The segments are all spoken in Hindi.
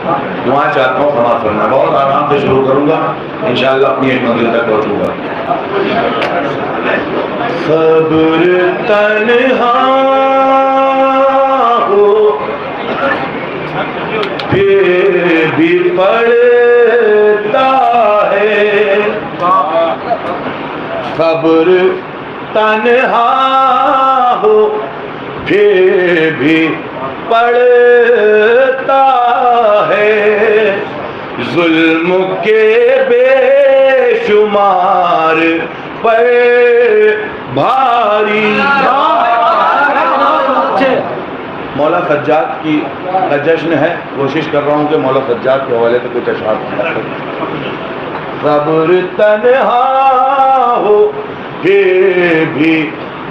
दुआ चाहता हूँ, क्षमा करना। बहुत आराम से शुरू करूँगा, इंशाअल्लाह अपनी एक मंजिल तक पहुँचूँगा। सब्र तन्हा हो फिर भी पड़ता है, सब्र तन्हा हो फिर भी पड़ता है, जुल्म के बेशुमार पर भारी। मौला सज्जाद की जश्न है, कोशिश कर रहा हूँ कि मौला सज्जाद के हवाले से कुछ अशआर। सब्र तन्हा हो फिर भी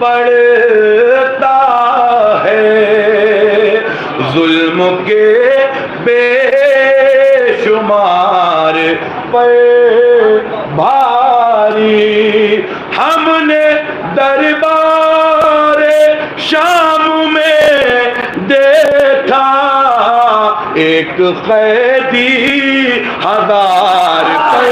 पड़ता है, जुल्म के बेशुमार पर भारी। हमने दरबारे शाम में देखा एक कैदी हजार पर।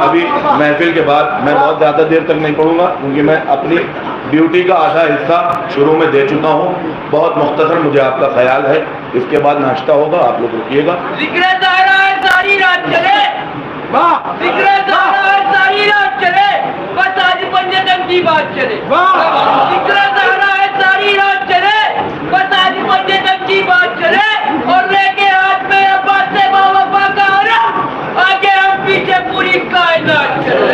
अभी महफिल के बाद मैं बहुत ज़्यादा देर तक नहीं पढ़ूंगा, क्योंकि मैं अपनी ड्यूटी का आधा हिस्सा शुरू में दे चुका हूँ। बहुत मुख्तसर मुझे आपका ख्याल है, इसके बाद नाश्ता होगा, आप लोग रुकिएगा। जिक्र तारा है सारी रात चले, जिक्र तारा है सारी रात चले, बस आज पंजतन की बात चले। जिक्र तारा है सारी रात चले, बस आज पंजतन की बात चले, और लेके हाथ में अब्बास से बाबा का आराम, आगे हम पीछे पूरी कायनात चले।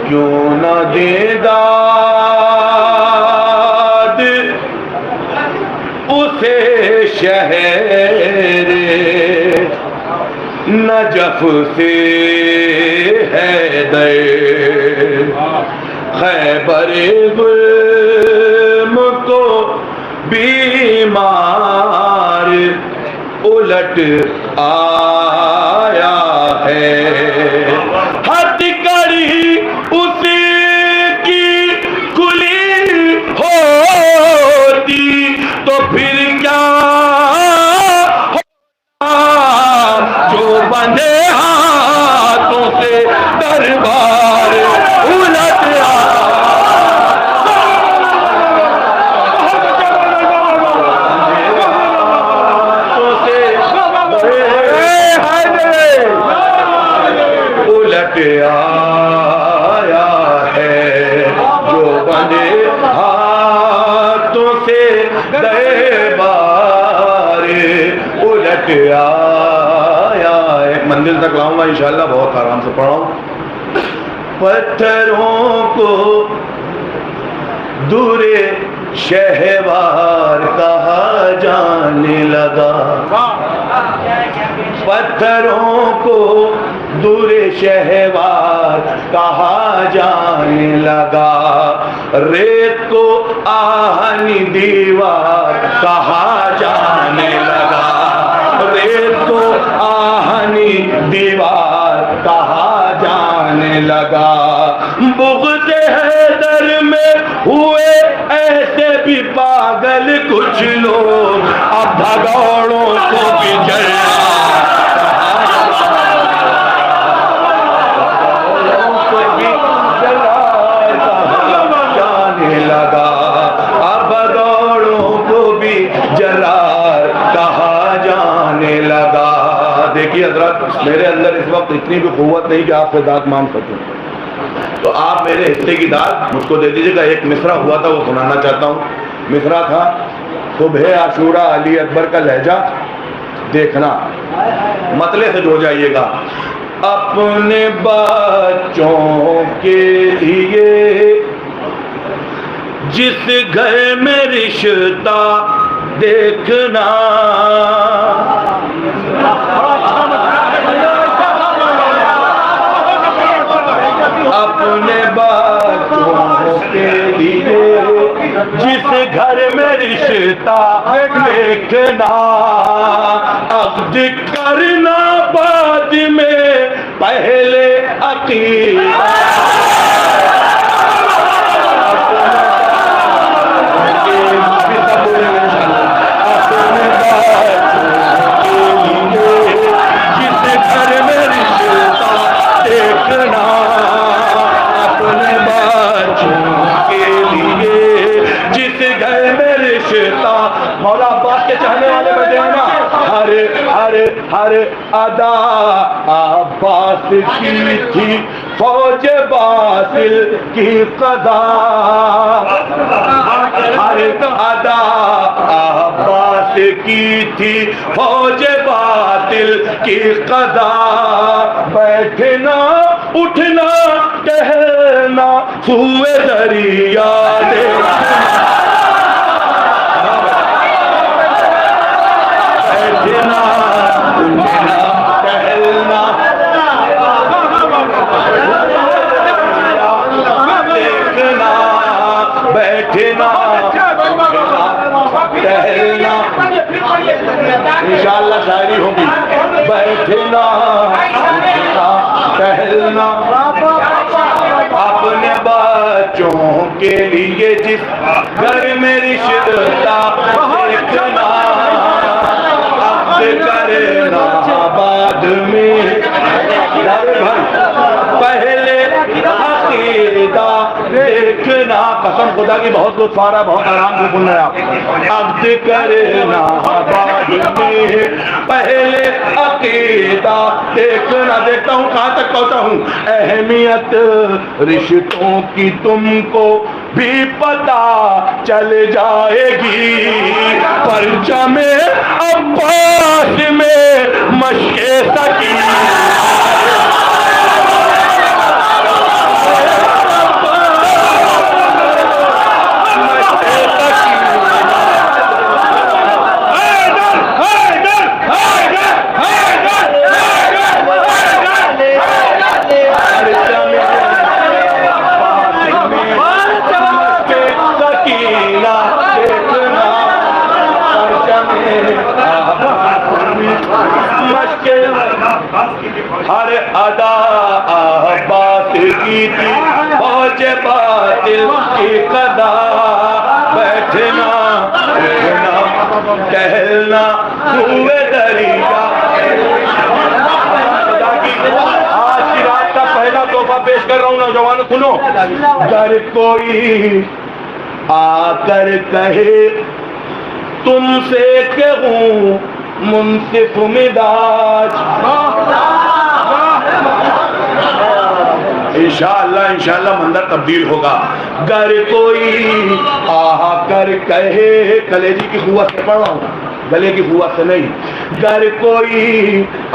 क्यों न दे दाद उसे शहर नजफ से हैदर, खैबर गुल्म को बीमार उलट आया है। हथकड़ी उसकी खुली होती तो फिर क्या जो बंधे हाथों से दरबार उलट आया है, जो बंधे हाथों से दरबार उलट आया है। मंदिर तक लाऊंगा इंशाअल्लाह, बहुत आराम से पढ़ाऊं। पत्थरों को दूरे शहवार कहा जाने लगा, पत्थरों को दूरे शहवार कहा जाने लगा, रेत को आहनी दीवार कहा जाने लगा, रेत को आहनी दीवार कहा जाने लगा। बुग़्ज़ हैदर में हुए ऐसे भी पागल कुछ लोग, अब भगौड़ों को भी जाने लगा, अब भगौड़ों को भी जरार कहा जाने लगा। देखिए हज़रत, मेरे अंदर इस वक्त इतनी भी क़ुव्वत नहीं कि आपसे दाद मांग सकूं, तो आप मेरे हिस्से की दाद मुझको दे दीजिएगा। एक मिसरा हुआ था, वो सुनाना चाहता हूँ। मिसरा था, सुबह आशूरा अली अकबर का लहजा देखना, मतले से जुड़ जाइएगा। अपने बच्चों के लिए जिस घर में रिश्ता देखना, अपने बच्चों के लिए जिस घर में रिश्ता देखना, अक़्द करना बाद में पहले अक़ीदा। मौला अब्बास के चाहने वाले बैठे हैं ना, हर हर हर अदा अब्बास की थी फौज बातिल की कदा, हर अदा अब्बास की थी फौज बातिल की कदा। बैठना उठना टहलना हुए दरिया टहलना देखना, बैठना टहलना, इंशाअल्लाह शायरी होगी। बैठना टहलना अपने बच्चों के लिए जिस घर में रिश्ता देखना, करना बाद में पहले अक़ीदा देखना। कसम खुदा की बहुत लुत्फ आ रहा है, बहुत आराम से सुन रहे आप। अक़्द करना बाद में पहले अक़ीदा देखना। देखता हूँ कहाँ तक पहुँचा हूँ। अहमियत रिश्तों की तुमको भी पता चल जाएगी, परचम अब्बास में मशक़े सकीना। हर अदा अब्बास की थी फौज बातिल की कदा। बैठना टहलना हुए दरिया। आज की रात का पहला तोहफा पेश कर रहा हूँ नौजवानों, सुनो। अगर कोई आकर कहे तुमसे कहूँ मुंसिफ मिजाज, इंशाअल्लाह इंशाअल्लाह मंजर तब्दील होगा। गर कोई आकर कहे, कलेजी की कुव्वत से पढ़ रहा हूँ, गले की कुव्वत से नहीं। गर कोई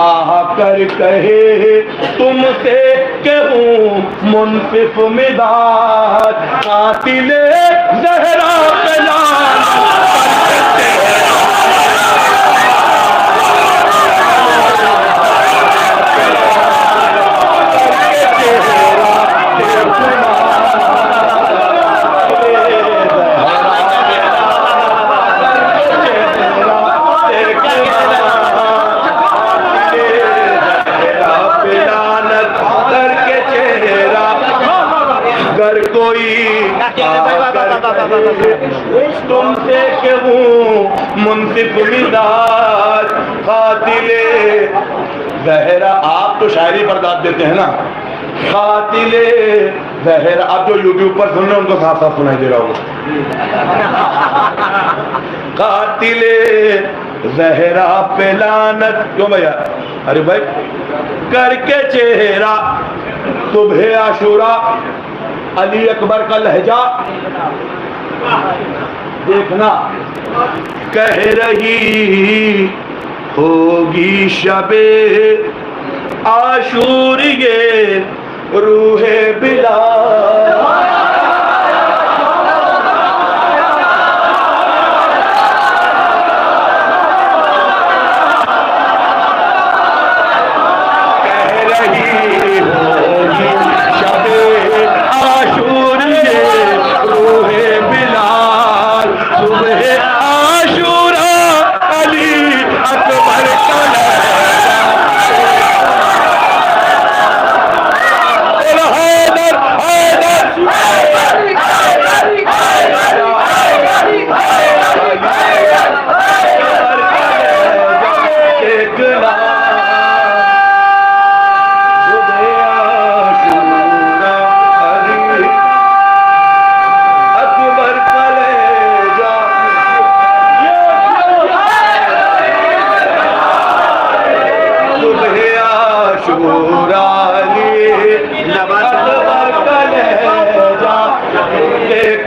आकर कहे तुमसे कहूँ मुंसिफ मिजाज, कातिले ज़हरा पे लानत तुमसे कहूँ मुंसिफ मिजाज कातिले ज़हरा। आप तो शायरी पर दाद देते हैं ना। कातिले ज़हरा, आप जो यूट्यूब पर सुन रहे हैं उनको साफ साफ सुनाई दे रहा होगा। कातिले ज़हरा पे लानत। क्यों भैया? अरे भाई करके चेहरा सुबह आशूरा, अली अकबर का लहजा देखना। कह रही होगी शबे आशूर ये रूहे बिलाल।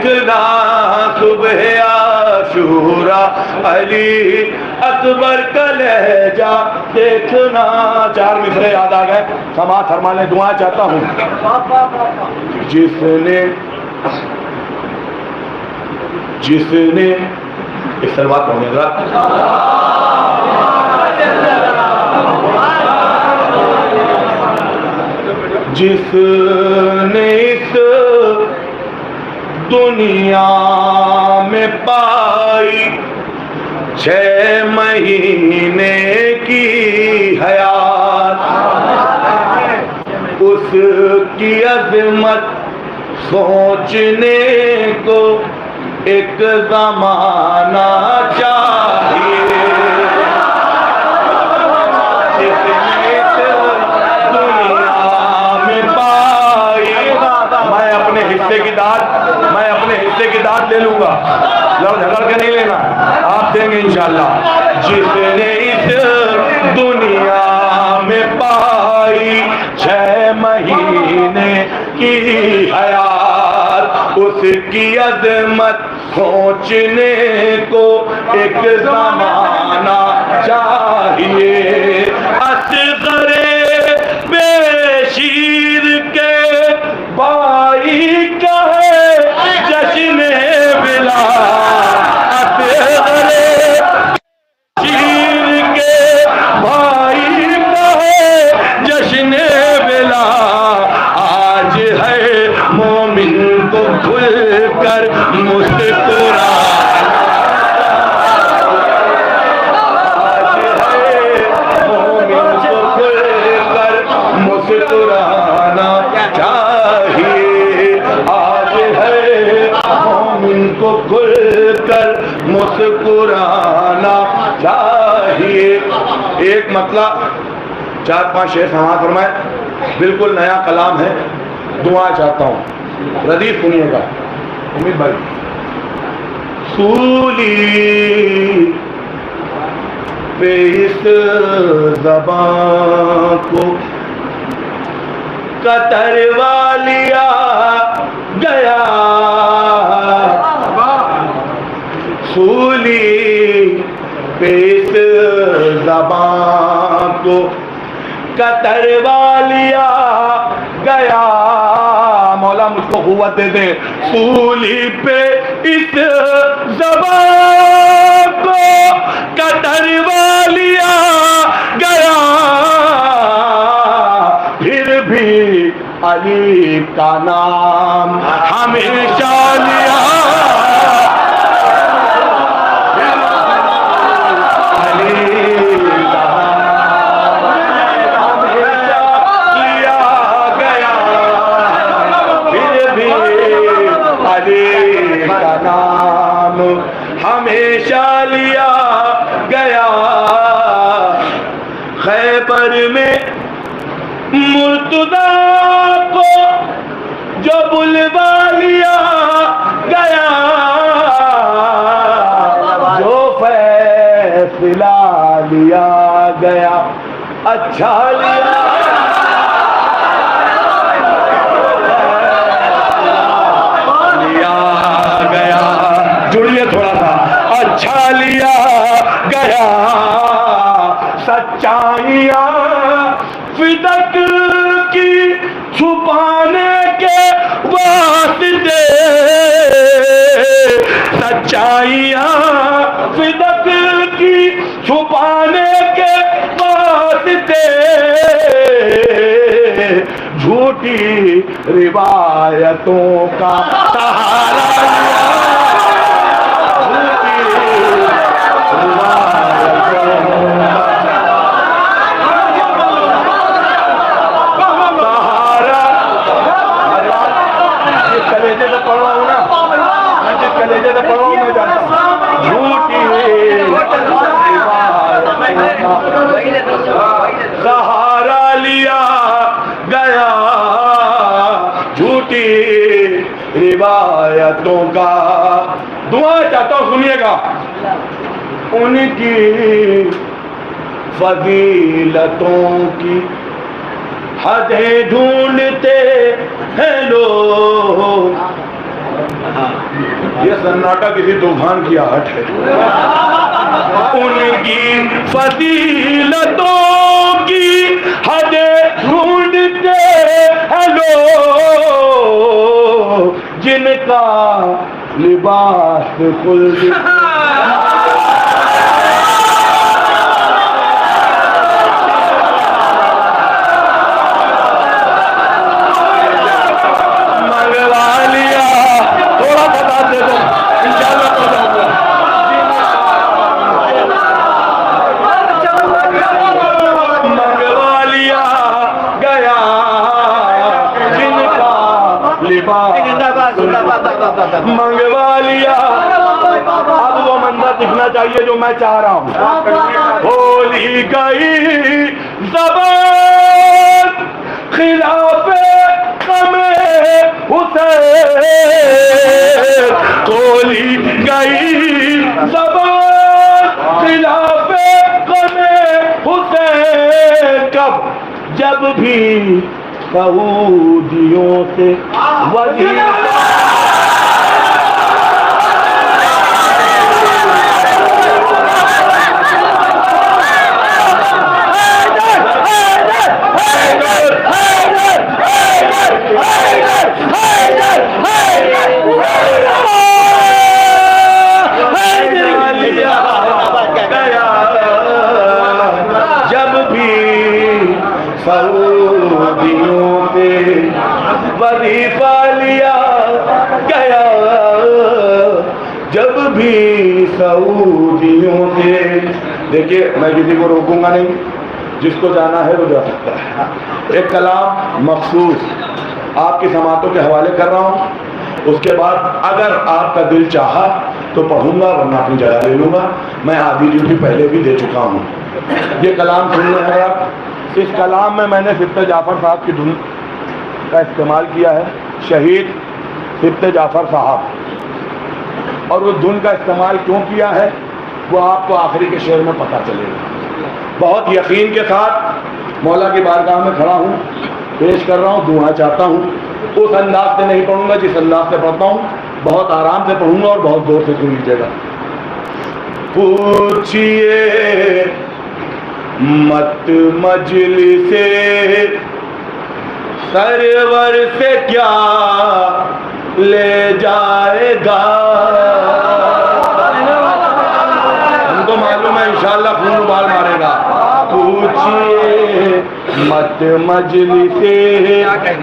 देखना सुबह आशूरा अली अकबर का लहजा देखना। 4 मिसरे याद आ गए, समाज फरमा ले। दुआ चाहता हूँ जिसने इस सलवात पढ़ोगे जरा। जिसने इस दुनिया में पाई 6 महीने की हयात, उसकी अज़मत सोचने को एक ज़माना चाहिए। मैं अपने हिस्से की दाद ले लूंगा, लड़ झगड़ के नहीं लेना, आप देंगे इंशाल्लाह। जिसने इस दुनिया में पाई 6 महीने की हयात, उसकी अज़मत सोचने को एक ज़माना चाहिए। असग़रे बेशीर के भाई का है जश्न बिला, असग़रे बेशीर के भाई का है जश्न बिला। आज है मोमिन को खुल कर मुस्कुराना, आज है मोमिन को खुल कर मुस्कुराना चाहिए। आज है मोमिन को खुल कर मुस्कुराना चाहिए। एक मतलब 4-5 शेर समाज फरमाए, बिल्कुल नया कलाम है। दुआ चाहता हूँ, रदीफ सुनिएगा उम्मीद भाई। सूली पे इस ज़बां को कतरवा लिया गया, सूली पे इस ज़बां को कतरवा लिया गया। मौला मुझको कुव्वत दे दे। सूली पे इस ज़बां को कतरवा लिया गया, फिर भी अली का नाम हमेशा लिया। हमेशा लिया गया। खैबर में मुर्तज़ा को जो बुलवा लिया गया, जो फैसला लिया गया अच्छा लिया गया। जुड़िए थोड़ा सा। अच्छा लिया गया। सच्चाइयाँ फिदक की छुपाने के वास्ते, सच्चाइयाँ फिदक की छुपाने के वास्ते, झूठी रिवायतों का सहारा लिया। सहारा लिया गया झूठी रिवायतों का। दुआ चाहता हूं सुनिएगा। उनकी फजीलतों की हदें ढूंढते हैं लोग, सन्नाटा किसी तूफान की आहट है। उनकी फजीलतों की हद ढूंढते हैं लोग, जिनका लिबास खुल्द मंगवा लिया। अब वो मंजर दिखना चाहिए जो मैं चाह रहा हूँ। बोली गई ज़बान खिलाफे ग़मे हुसैन, बोली गई ज़बान खिलाफे ग़मे हुसैन। कब? जब भी सऊदियों से वज़ीर सऊदियों से वजीफा लिया गया, जब भी सऊदियों से। देखिए, मैं किसी को रोकूंगा नहीं, जिसको जाना है वो जा सकता है। एक कलाम मखसूस आपकी समातों के हवाले कर रहा हूँ, उसके बाद अगर आपका दिल चाहा तो पढ़ूंगा, वरना अपनी जगह ले लूंगा। मैं आधी ड्यूटी पहले भी दे चुका हूँ। ये कलाम सुनना है आप। इस कलाम में मैंने सिफ्ते जाफर साहब की धुन का इस्तेमाल किया है, शहीद सिफ्ते जाफर साहब। और वो धुन का इस्तेमाल क्यों किया है वो आपको आखिरी के शेर में पता चलेगा। बहुत यकीन के साथ मौला की बारगाह में खड़ा हूँ, पेश कर रहा हूँ, दुआ चाहता हूँ। उस अंदाज से नहीं पढ़ूंगा जिस अंदाज से पढ़ता हूँ, बहुत आराम से पढ़ूंगा और बहुत जोर से सुन लीजिएगा। पूछिए मत मजलिसे सरवर से क्या ले जाएगा। हमको मालूम है इंशाअल्लाह खून उबाल मारेगा। पूछिए मत मजलिसे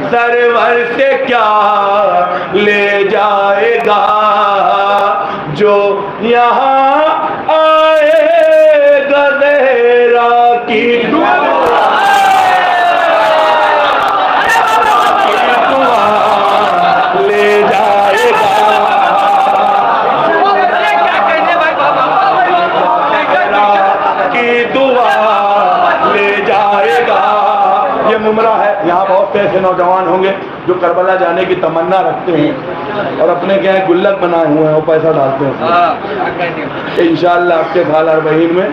सरवर से क्या ले जाएगा, जो यहाँ आएगा ज़हरा की दुआ ले जाएगा, की दुआ ले जाएगा। ये मुमरा है। यहाँ बहुत से ऐसे नौजवान होंगे जो करबला जाने की तमन्ना रखते हैं और अपने क्या है गुल्लक बनाए हुए हैं, वो पैसा डालते हैं। इंशाअल्लाह आपके साल अरबईन में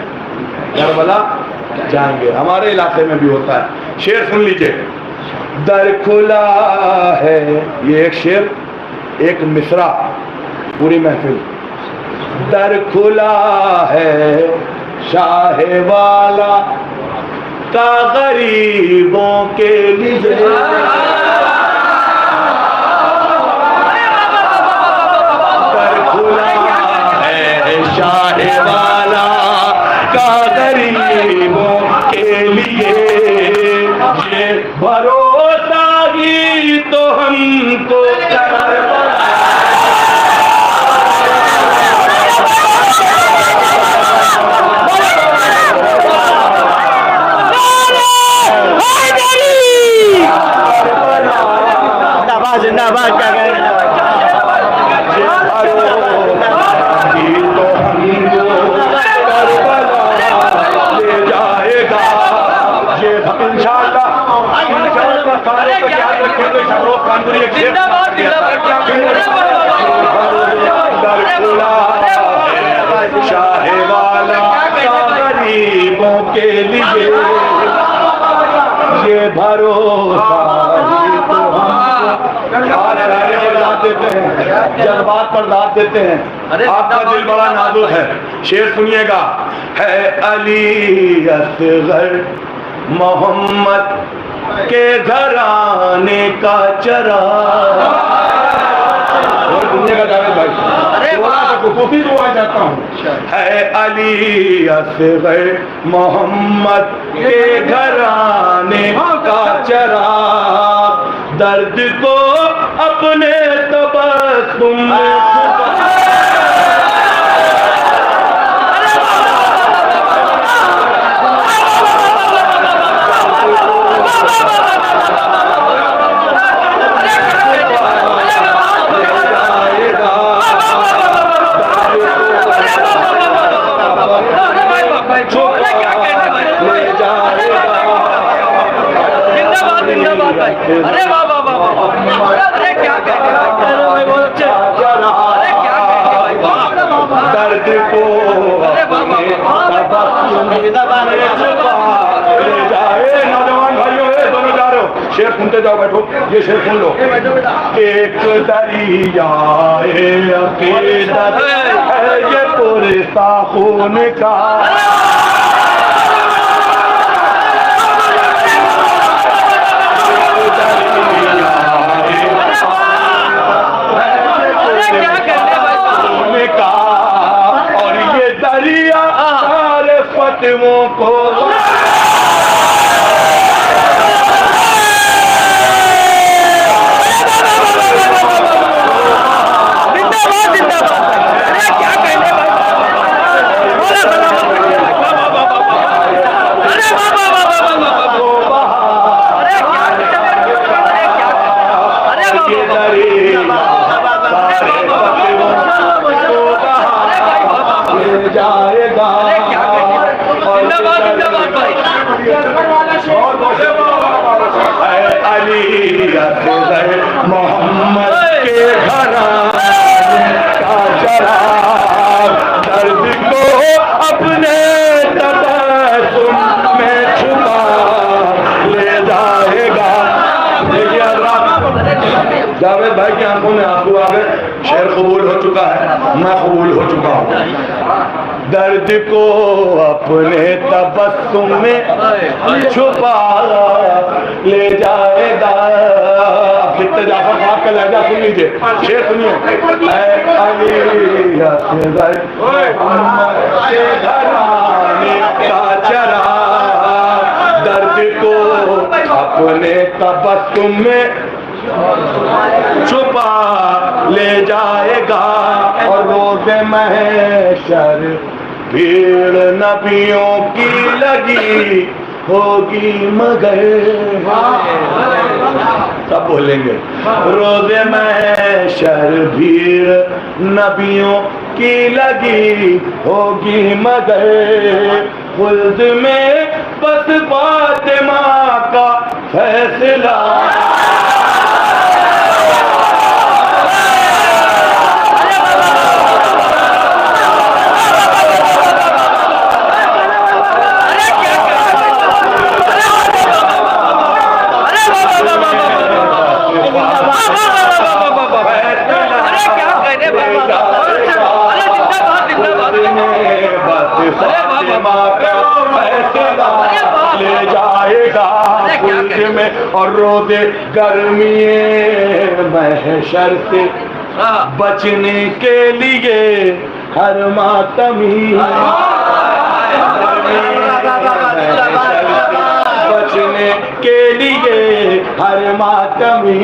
करबला जाएंगे। हमारे इलाके में भी होता है। शेर सुन लीजिए। दर खुला है, ये एक शेर, एक मिसरा, पूरी महफिल। दर खुला है शाहे वाला का गरीबों के लिए, दर खुला है शाहे वाला का गरीबों के लिए। ये भरोसा ही तो हमको जिंदाबाद क्या कहें। ले जाएगा ये इंशाअल्लाह। शाहे वाला गरीबों के लिए ये भरोसा ही तो हमको जज्बात पर दाद देते हैं। आपका दिल बड़ा नाजुक है। शेर सुनिएगा। है अली असगर मोहम्मद के घराने का चराग। सुनिएगा जावेद भाई, अरे कुफी दुआ जाता हूँ। है अली असगर मोहम्मद के घराने का चराग, दर्द को अपने तबस्सुम अरे वाह वाह वाह वाह, अरे क्या कहते दर्द को नौजवान भाइयों, दोनों जा रहे हो, शेर सुनते जाओ, बैठो, ये शेर सुन लो। एक दरिया अकीदत है ये पुरसा खून का, और ये दरिया सारे फतवों को जाएगा। अली असगर मोहम्मद के घराने का चराग, दर्द को अपने तबस्सुम में छुपा ले जाएगा। जावेद भाई की आंखों में आंसू आ गए। शेर कबूल हो चुका है, मैं कबूल हो चुका हूँ। दर्द को अपने तबस्सुम में छुपा ले जाएगा। कितने जाफर साहब का लहजा सुन लीजिए, शेर सुनिए। अली असगर मोहम्मद के घराने का चराग, दर्द को अपने तबस्सुम में छुपा ले जाएगा। और रोज़े महशर भीड़ नबियों की लगी होगी मगर, सब बोलेंगे। रोज़े महशर भीड़ नबियों की लगी होगी मगर, खुल्द में बस फातिमा का फैसला। ले जाएगा में। और रोज़े गर्मी महशर से बचने के लिए हर मातमी, बचने के लिए हर मातमी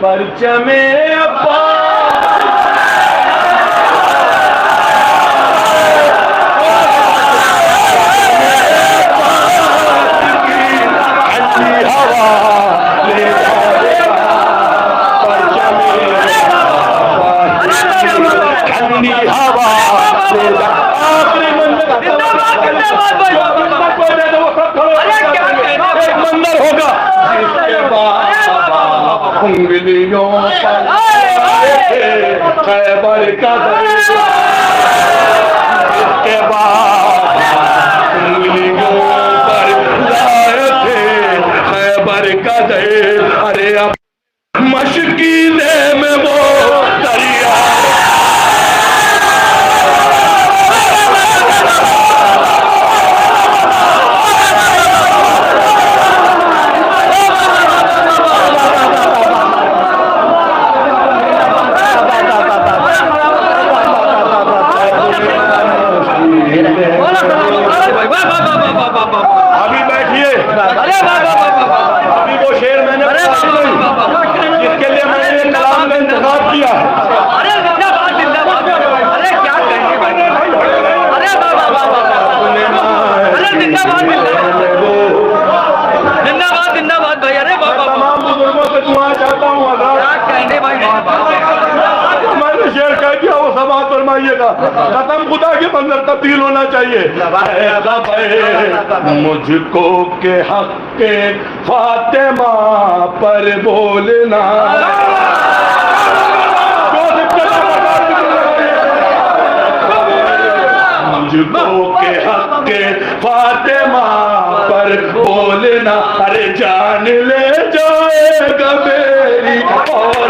परचमे अब्बा। मंदिर होगा जिसके बाद उंगलियों पर खैबर का इसके बाद उंगलियों पर लाए थे खैबर का दे। अरे अब मशकीने में वो दरिया मिला है। अरे जिंदाबाद जिंदाबाद, अरे क्या कहने भाई, अरे बाबा बाबा, अरे जिंदाबाद जिंदाबाद जिंदाबाद भाई, अरे बाबा तमाम बुजुर्गों से दुआ चाहता हूँ क्या कहने भाई, मैंने शेयर कह दिया वो समाप्त फरमाइएगा। खत्म खुदा के बंदर तब्दील होना चाहिए। मुझको के हक के फातिमा पर बोलना, मुझको के हक के फातिमा पर बोलना, अरे जान ले जाएगा मेरी और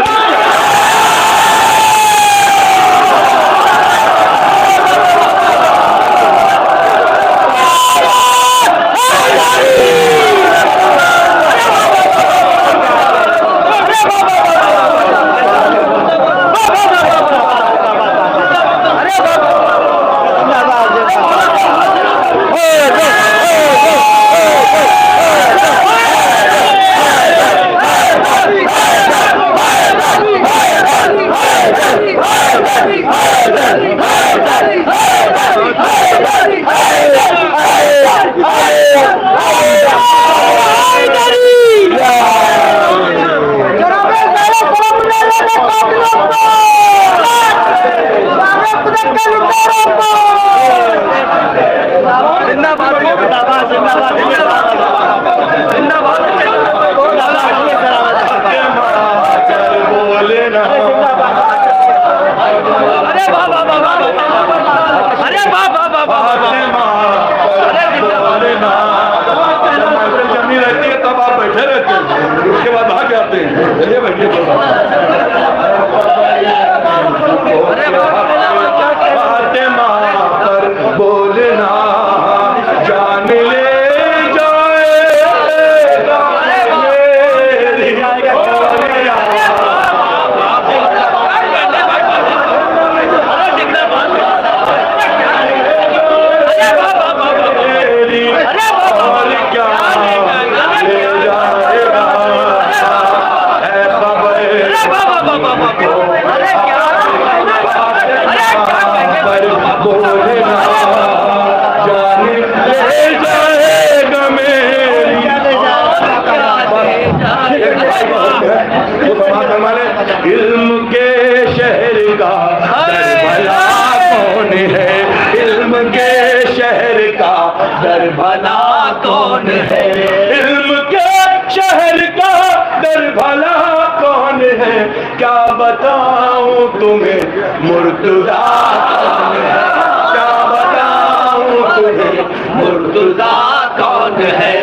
इल्म के शहर का दरभला कौन है, इल्म के शहर का दरभला कौन है, इल्म के शहर का दरभला कौन है, क्या बताऊं तुम्हें मुर्तजा कौन है, क्या बताऊं तुम्हें मुर्तजा कौन है।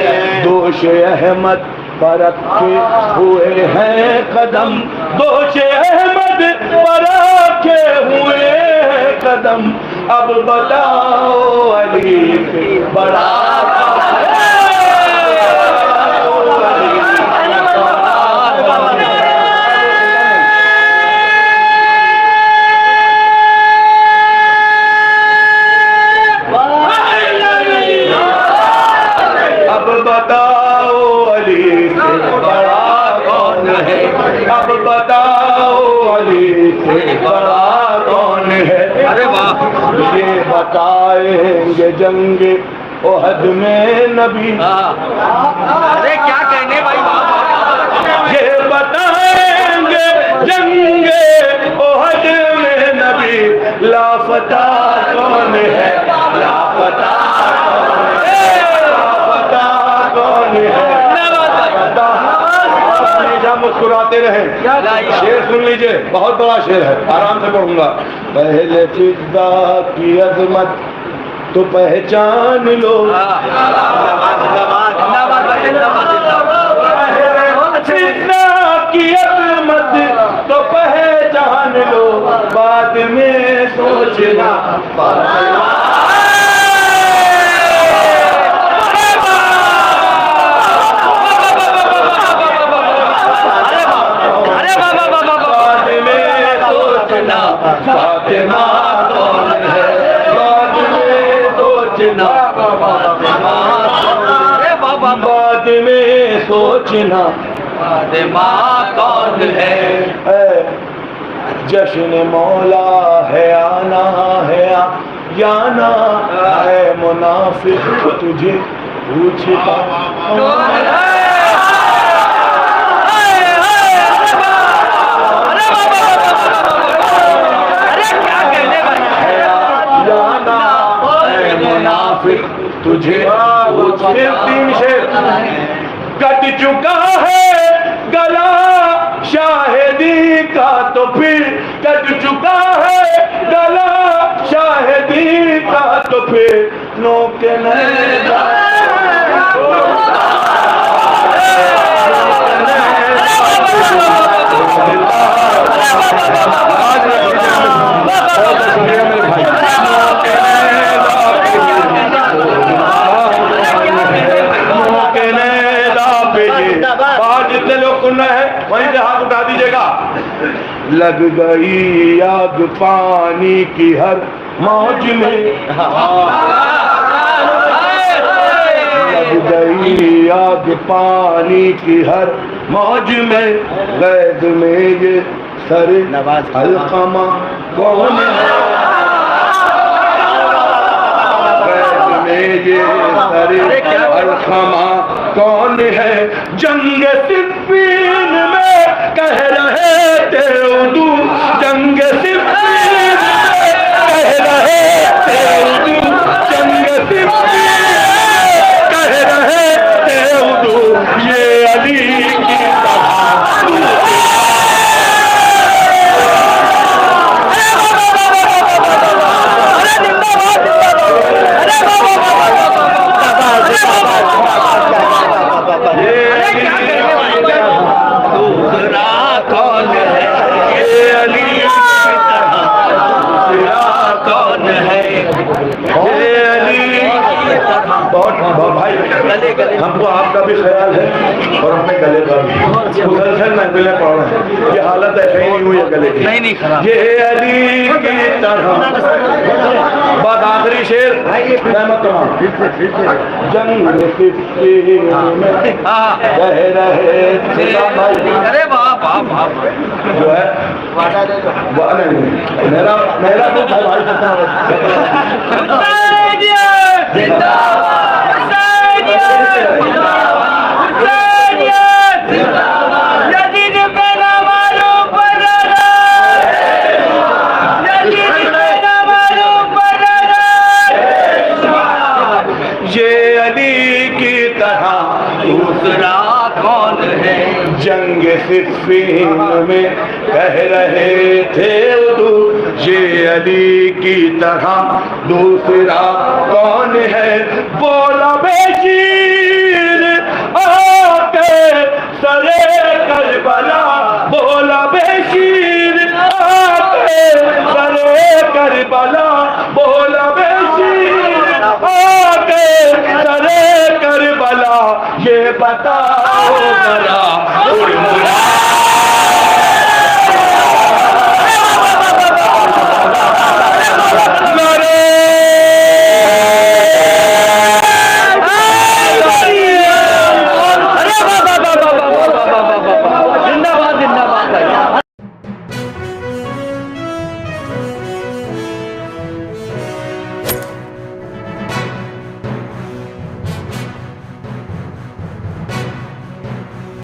दोष अहमद पर रखे हुए हैं कदम, दोष अहमद पर रखे हुए हैं कदम, अब बताओ अली से बड़ा अब बताओ अली से बड़ा कौन है, अब बताओ अली से बड़ा कौन है। अरे वाह, ये बताएंगे जंगे ओहद में नबी, अरे क्या कहने भाई, ये बताएंगे जंगे ओहद में नबी, लापता कौन है, लापता मुस्कुराते रहे। शेर सुन लीजिए, बहुत बड़ा शेर है, आराम से पढ़ूंगा। पहले फिदा की अजमत तो पहचान लो, फिदा की अजमत तो पहचान लो, बाद में सोचना फातिमा कौन है, बाद में सोचना बाद में सोचना फातिमा कौन है। जश्न मौला है आना है या ना है मुनाफिक तुझे पूछता तुझे तीन शेर कट चुका है गला शाहिदी का तो फिर कट चुका है गला शाहिदी का तो फिर नोके जितने लोग सुन रहे हैं वहीं से हाथ उठा दीजिएगा। लग गई आग पानी की हर मौज में, लग गई आग पानी की हर मौज में, गैद में ये सर अलकमा कौन है, गैद में ये सर अलकमा कौन है, जंग सिफ़ीन में कह रहे थे उर्दू, जंग सिफ़ीन में कह रहे थे उर्दू, जंग सिफ़ीन में कह रहे थे उर्दू, ये अली की भाई हमको आपका भी ख्याल है और अपने गले का भी। मुसलसल महफिलें पढ़ रहे हैं, ये हालत ऐसे ही नहीं हुई है गले की, नहीं ये अली की तरह। बस आखिरी शेर रहमत तमाम जंग सिफ़ीन में कह रहे थे, अरे वाह जो है मेरा तो ये अली की तरह दूसरा कौन है, जंग सिफ़ीन में कह रहे थे उर्दू, ये अली की तरह दूसरा कौन है, बोला बेशीर आके सरे करबला, बोला बेशीर आके सरे करबला, बोला बेशीर आके सरे करबला, ये बताओ जरा